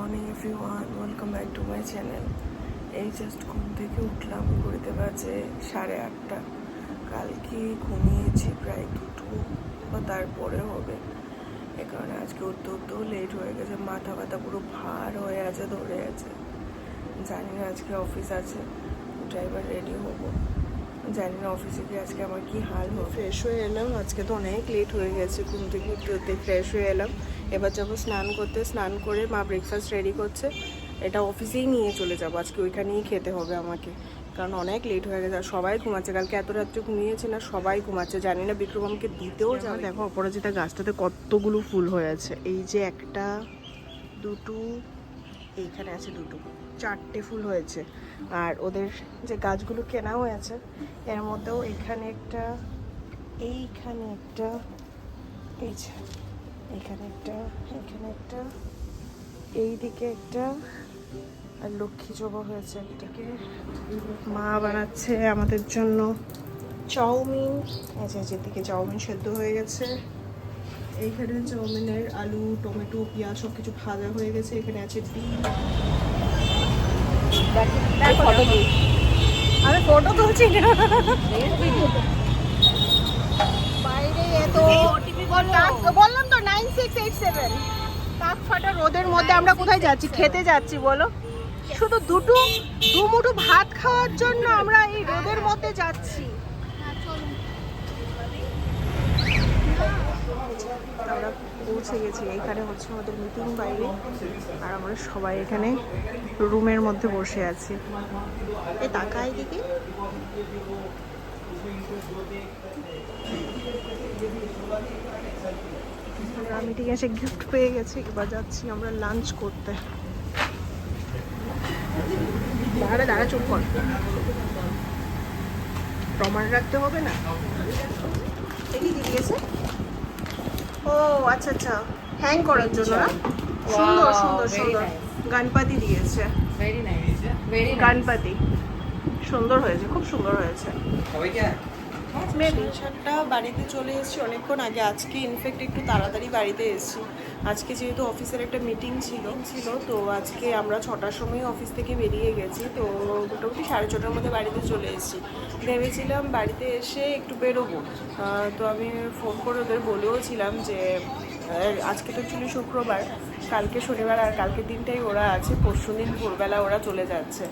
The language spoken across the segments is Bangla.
Morning everyone, welcome back to my channel. এই জাস্ট ঘুম থেকে উঠলাম, ঘুরতে বাজে 8:30। কালকে ঘুমিয়েছি প্রায় 2টো বা তারপরে হবে। এ কারণে আজকে উঠতেও লেট হয়ে গেছে। মাথা ব্যথা পুরো ভার হয়ে আছে, ধরে আছে। জানি না আজকে অফিস আছে, উঠে এবার রেডি হবো। জানি না অফিসে গিয়ে আজকে আমার কি হাল হবে। ফ্রেশ হয়ে এলাম, আজকে তো অনেক লেট হয়ে গেছে। ঘুম থেকে উঠতে ফ্রেশ হয়ে এলাম। এবার যাবো স্নান করতে। স্নান করে মা ব্রেকফাস্ট রেডি করছে, এটা অফিসেই নিয়ে চলে যাবো। আজকে ওইখানেই খেতে হবে আমাকে, কারণ অনেক লেট হয়ে গেছে। আর সবাই ঘুমাচ্ছে, কালকে এত রাত্রে ঘুমিয়েছে না, সবাই ঘুমাচ্ছে। জানি না বিক্রম আমাকে দিতেও যাবে। দেখো অপরাজিতা গাছটাতে কতগুলো ফুল হয়ে আছে। এই যে একটা, দুটো, এইখানে আছে দুটো, 4টে ফুল হয়েছে। আর ওদের যে গাছগুলো কেনা হয়েছে এর মধ্যেও এখানে একটা, এইখানে একটা, এই যে এখানে একটা, এখানে একটা, এই দিকে একটা, আর লক্ষ্মী জবা হয়েছে একটাকে। মা বানাচ্ছে আমাদের জন্য চাউমিন। আচ্ছা, যেদিকে চাউমিন সেদ্ধ হয়ে গেছে। এইখানে চাউমিনের আলু, টমেটো, পেঁয়াজ সব কিছু ভাজা হয়ে গেছে। এখানে আছে ডিম। আমি ফটো তুলছি না, বাইরে এত বললাম তো 9687 তাপ ফাটা রোদের মধ্যে আমরা কোথায় যাচ্ছি? খেতে যাচ্ছি বলো? শুধু দু মুঠো ভাত খাওয়ার জন্য আমরা এই রোদের মধ্যে যাচ্ছি। আমরা পৌঁছে গেছি। এইখানে হচ্ছে আমাদের মিটিং বাইরে, আর আমরা সবাই এখানে রুমের মধ্যে বসে আছি। এই তাকাই দিকে, আমরা মিটিং এসে গিফট পেয়ে গেছি। এবার যাচ্ছি আমরা লাঞ্চ করতে। দাঁড়া চুপ কর, প্রমাণ রাখতে হবে না। কি দিয়েছে? ও আচ্ছা, হ্যাং করার জন্য না? সুন্দর সুন্দর সুন্দর গণপতি দিয়েছে। গণপতি সুন্দর হয়েছে, খুব সুন্দর হয়েছে। সাতটা বাড়িতে চলে এসেছি অনেকক্ষণ আগে। আজকে ইনফ্যাক্ট একটু তাড়াতাড়ি বাড়িতে এসেছি। আজকে যেহেতু অফিসের একটা মিটিং ছিল, তো আজকে আমরা 6টার সময় অফিস থেকে বেরিয়ে গেছি। তো মোটামুটি 6:30টার মধ্যে বাড়িতে চলে এসেছি। ভেবেছিলাম বাড়িতে এসে একটু বেরোবো, তো আমি ফোন করে ওদের বলেও ছিলাম যে আজকে তো অ্যাকচুয়ালি শুক্রবার, কালকে শনিবার, আর কালকে দিনটাই ওরা আছে। পরশুদিন ভোরবেলা ওরা চলে যাচ্ছে,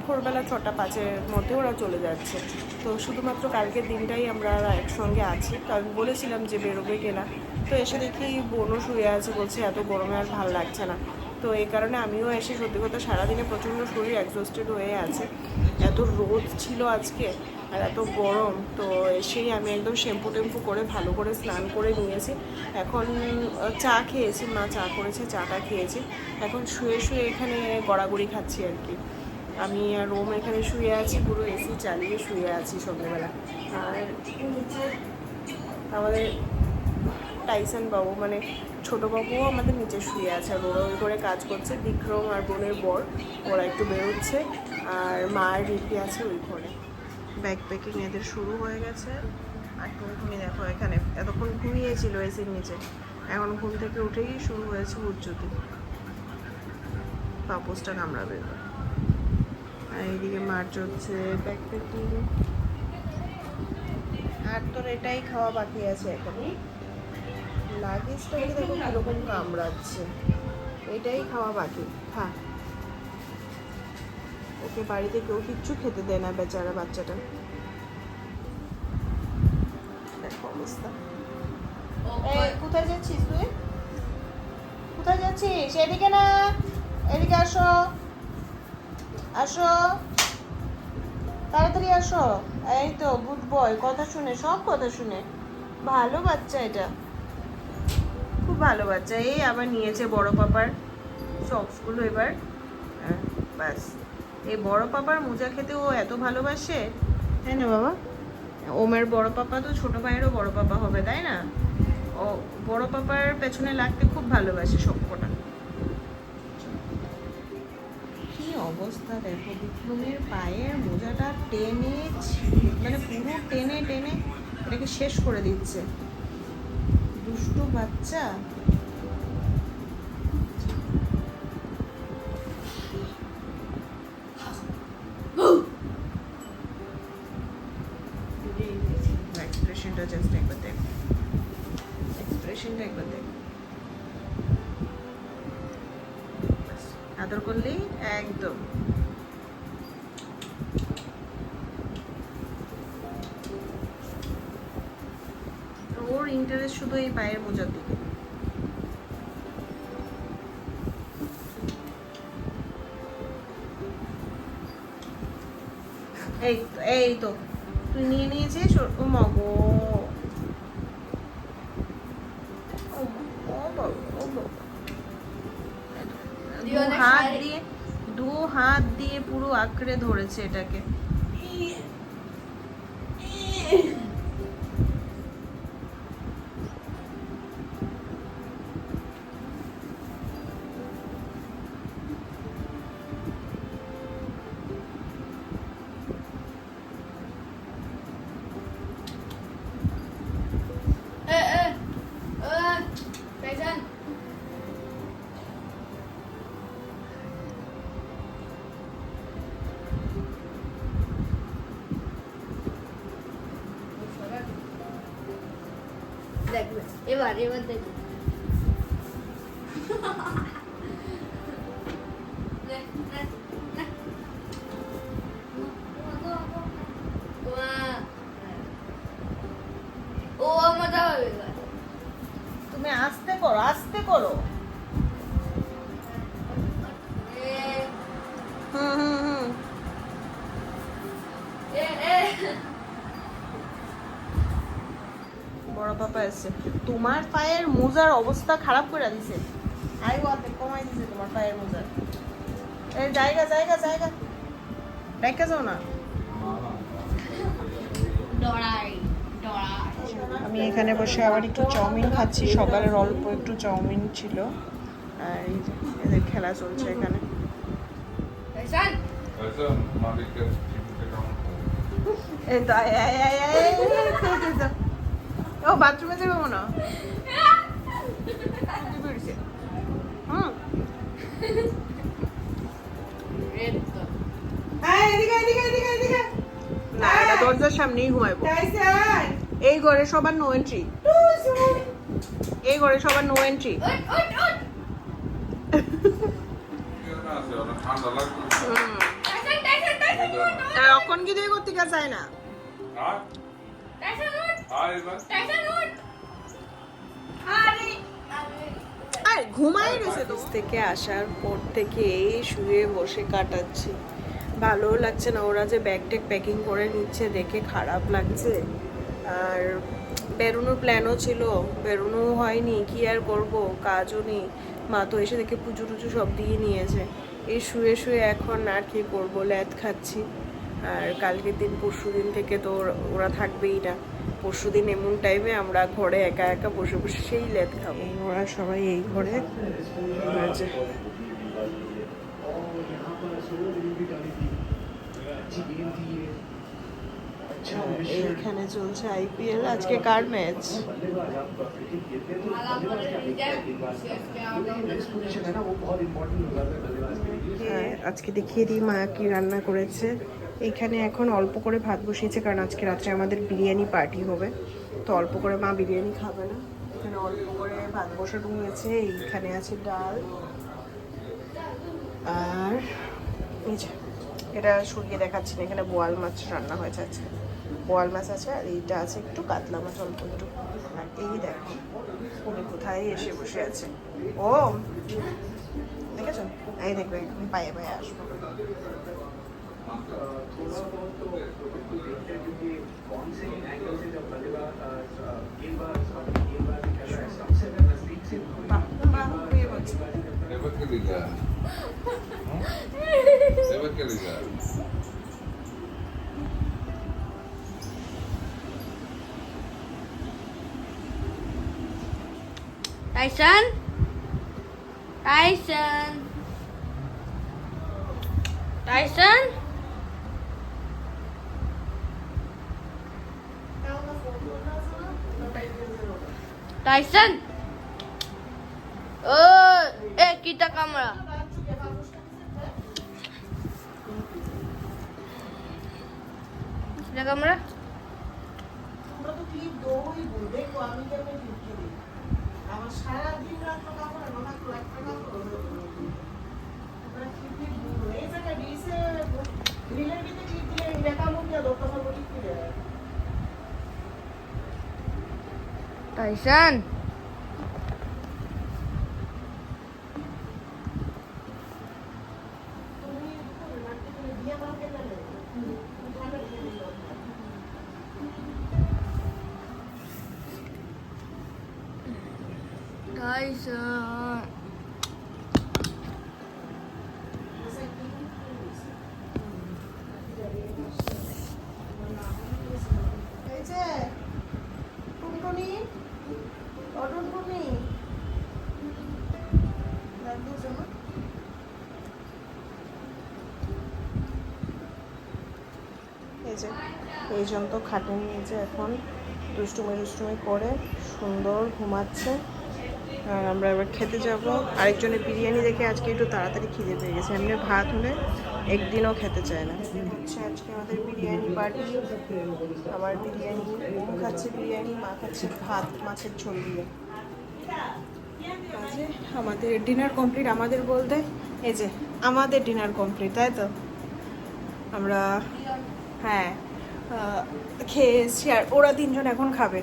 ভোরবেলা 6টা 5-এর মধ্যে ওরা চলে যাচ্ছে। তো শুধুমাত্র কালকের দিনটাই আমরা একসঙ্গে আছি। তো আমি বলেছিলাম যে বেরোবে কিনা, তো এসে দেখি বোনও শুয়ে আছে, বলছে এত গরমে আর ভালো লাগছে না। তো এই কারণে আমিও এসে সত্যি কথা সারাদিনে প্রচণ্ড শরীর এক্সস্টেড হয়ে আছে। এত রোদ ছিল আজকে আর এত গরম। তো এসেই আমি একদম শ্যাম্পু টেম্পু করে ভালো করে স্নান করে নিয়েছি। এখন চা খেয়েছি, মা চা করেছে, চাটা খেয়েছি। এখন শুয়ে শুয়ে এখানে গড়াগড়ি খাচ্ছি আর কি। আমি আর রোম এখানে শুয়ে আছি, পুরো এসি চালিয়ে শুয়ে আছি সন্ধ্যেবেলা। আর নিচে আমাদের টাইসন বাবু, মানে ছোটো বাবুও আমাদের নিচে শুয়ে আছে, আর ওরা ওই করে কাজ করছে। বিক্রম আর বোনের বর ওরা একটু বেরোচ্ছে, আর মা আর রিপি আছে ওই ঘরে। ব্যাগ প্যাকিং এদের শুরু হয়ে গেছে। আর টুনটুনি দেখো এখানে এতক্ষণ ঘুমিয়েছিল এসির নিচে, এখন ঘুম থেকে উঠেই শুরু হয়েছে উজ্জ্বতি। পাপোসটা কামড়াবে এবার। আর এইদিকে মার্চ হচ্ছে ব্যাগ প্যাকিং। আর তোর এটাই খাওয়া বাকি আছে এখন। লাগেজটাকে দেখো কিরকম কামড়াচ্ছে, এটাই খাওয়া বাকি। হ্যাঁ, ওকে বাড়িতে কেউ কিচ্ছু খেতে দেয় না বেচারা বাচ্চাটা। দেখো অবস্থা। কোথায় যাচ্ছিস তুই? কোথায় যাচ্ছিস? এদিকে না, এদিকে আসো, আসো তাড়াতাড়ি আসো। এই তো গুড বয়, কথা শুনে, সব কথা শুনে, ভালো বাচ্চা এটা, খুব ভালো বাচ্চা। এই আবার নিয়েছে বড় পাপার সক্সগুলো এবার। ব্যাস, এই বড় পাপার মোজা খেতে ও এত ভালোবাসে, তাই না বাবা? ওমের বড় পাপা তো ছোট ভাইয়েরও বড় পাপা হবে, তাই না? ও বড় পাপার পেছনে লাগতে খুব ভালোবাসে সবকটা। কি অবস্থা দেখো, বিক্রমের পায়ের মোজাটা টেনে, মানে পুরো টেনে টেনে এটাকে শেষ করে দিচ্ছে। দুষ্টু বাচ্চা। জাস্ট একবার দেখ, এক্সপ্রেশনটা একবার দেখ। আদর করলেই একদম। ওর ইন্টারেস্ট শুধু এই পায়ের মোজার দিকে। এই তো তুই নিয়ে নিয়েছিস। ও মগো, দু হাত দিয়ে পুরো আঁকড়ে ধরেছে এটাকে। দেখবে এবার দেখবে ও মজা হবে এবার। তুমি আস্তে করো, আস্তে করো। হুম বড় পাপা এসছে। তোমার পায়ের মোজার অবস্থা খারাপ করে দিছে। আই ওয়াতে কমাই দিছে তোমার পায়ের মোজার। এই জায়গা জায়গা জায়গা রেখে যাও না। আমি এখানে বসে আবার একটু চাউমিন খাচ্ছি। সকালের অল্প একটু চাউমিন ছিল। আর এই যে এদের খেলা চলছে এখানে। এই তো ও বাথরুমে যাবে মনে হয়। না, এটা দরজার সামনেই ঘুমাইবো। এই ঘরে সবার নো এন্ট্রি। এই ঘরে সবার নো এন্ট্রি। অখন কি দিয়ে করতে চায় না। আর ঘুমাই রয়েছে তো। থেকে আসার পর থেকে শুয়ে বসে কাটাচ্ছি। ভালো লাগছে না। ওরা যে ব্যাগ ট্যাগ প্যাকিং করে নিচ্ছে দেখে খারাপ লাগছে। আর বেরোনোর প্ল্যানও ছিল, বেরোনো হয়নি। কি আর করব, কাজও নেই। মা তো এসে দেখে পুজো টুজো সব দিয়ে নিয়েছে। এই শুয়ে শুয়ে এখন আর কি করবো, ল্যাদ খাচ্ছি। আর কালকের দিন পরশু দিন থেকে তো ওরা থাকবেই না। পরশু দিন এমন টাইমে আমরা ঘরে একা একা বসে বসে সেই ল্যাদ খাবো। ওরা সবাই এই ঘরে আছে। এইখানে চলছে আইপিএল। আজকে কার ম্যাচ? আজকে দেখিয়ে দিই মা কি রান্না করেছে। এখানে এখন অল্প করে ভাত বসিয়েছে, কারণ আজকে রাত্রে আমাদের বিরিয়ানি পার্টি হবে। তো অল্প করে মা বিরিয়ানি খাবে না, এখানে অল্প করে ভাত বসানো হয়েছে। এইখানে আছে ডাল, আর এই যে এটা সরিয়ে দেখাচ্ছি না, এখানে বোয়াল মাছ রান্না হয়েছে আজকে। বোয়াল মাছ আছে, আর এইটা আছে একটু কাতলা মাছ অল্প একটু। আর এই দেখো উনি কোথায় এসে বসে আছে। ও দেখেছো, এই দেখবে আমি পায়ে পায়ে আসবো। Tyson? Tyson? Tyson? Tyson? Oh, kita kamera. Kita kamera? কি দই দেখো আমি কেমন ঢুকিয়ে দিই আমার সারাদিন রাত তো কাপড় না তো একটা কাপড় ওরা কি এই জায়গা দিয়েছে রিলের ভিতরে কি দিলে লেখা মুখে দোকান বলি কি রে টাইসন তুমি দিয়ে আমাকে না টাইসন এই যে টুনটুনি ও টুনটুনি দেখো জামা এই যে এই জন তো খাটে নিয়েছে এখন দুষ্টুমি করে সুন্দর ঘুমাচ্ছে আর আমরা এবার খেতে যাব আরেকজনের বিরিয়ানি দেখে আজকে একটু তাড়াতাড়ি খিদে পেয়ে গেছে এমনি ভাত হলে একদিনও খেতে চায় না হচ্ছে আজকে আমাদের বিরিয়ানি পার্টি আবার বিরিয়ানি বোম খাচ্ছে বিরিয়ানি মা খাচ্ছে ভাত মাছের ঝোল দিয়ে কাজে আমাদের ডিনার কমপ্লিট আমাদের বলতে এই যে আমাদের ডিনার কমপ্লিট তাই তো আমরা হ্যাঁ খেয়ে এসছি আর ওরা তিনজন এখন খাবে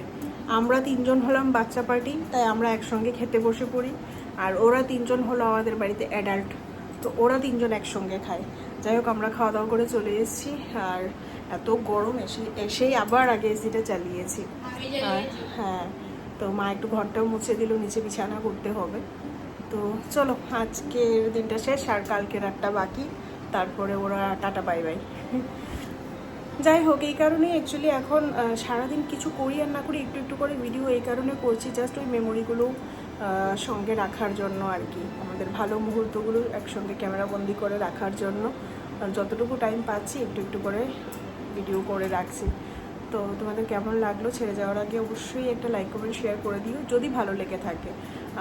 আমরা তিনজন হলাম বাচ্চা পার্টি তাই আমরা একসঙ্গে খেতে বসে পড়ি আর ওরা তিনজন হলো আমাদের বাড়িতে অ্যাডাল্ট তো ওরা তিনজন একসঙ্গে খায় যাই হোক আমরা খাওয়া দাওয়া করে চলে এসেছি আর এত গরম এসেই আবার আগে এসিটা চালিয়েছি আর হ্যাঁ তো মা একটু ঘরটাও মুছে দিল নিচে বিছানা করতে হবে তো চলো আজকের দিনটা শেষ আর কালকের একটা বাকি তারপরে ওরা টাটা বাই বাই যাই হোক এই কারণেই অ্যাকচুয়ালি এখন সারাদিন কিছু করি আর না করি একটু একটু করে ভিডিও এই কারণে করছি জাস্ট ওই মেমোরিগুলো সঙ্গে রাখার জন্য আর কি আমাদের ভালো মুহূর্তগুলো একসঙ্গে ক্যামেরাবন্দি করে রাখার জন্য যতটুকু টাইম পাচ্ছি একটু একটু করে ভিডিও করে রাখছি তো তোমাদের কেমন লাগলো ছেড়ে যাওয়ার আগে অবশ্যই একটা লাইক কমেন্ট শেয়ার করে দিও যদি ভালো লেগে থাকে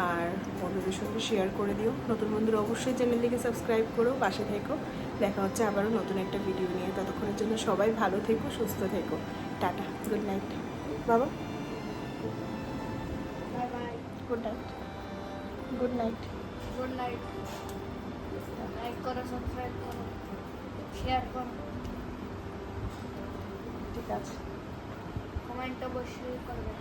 আর বন্ধুদের সঙ্গে শেয়ার করে দিও নতুন বন্ধুরা অবশ্যই চ্যানেলটিকে সাবস্ক্রাইব করো পাশে থেকো দেখা হচ্ছে আবারও নতুন একটা ভিডিও নিয়ে ততক্ষণের জন্য সবাই ভালো থেকো সুস্থ থেকো টাটা গুড নাইট বাবা bye bye good night good night good night like করো সাবস্ক্রাইব করো শেয়ার করো ঠিক আছে কমেন্ট অবশ্যই করবে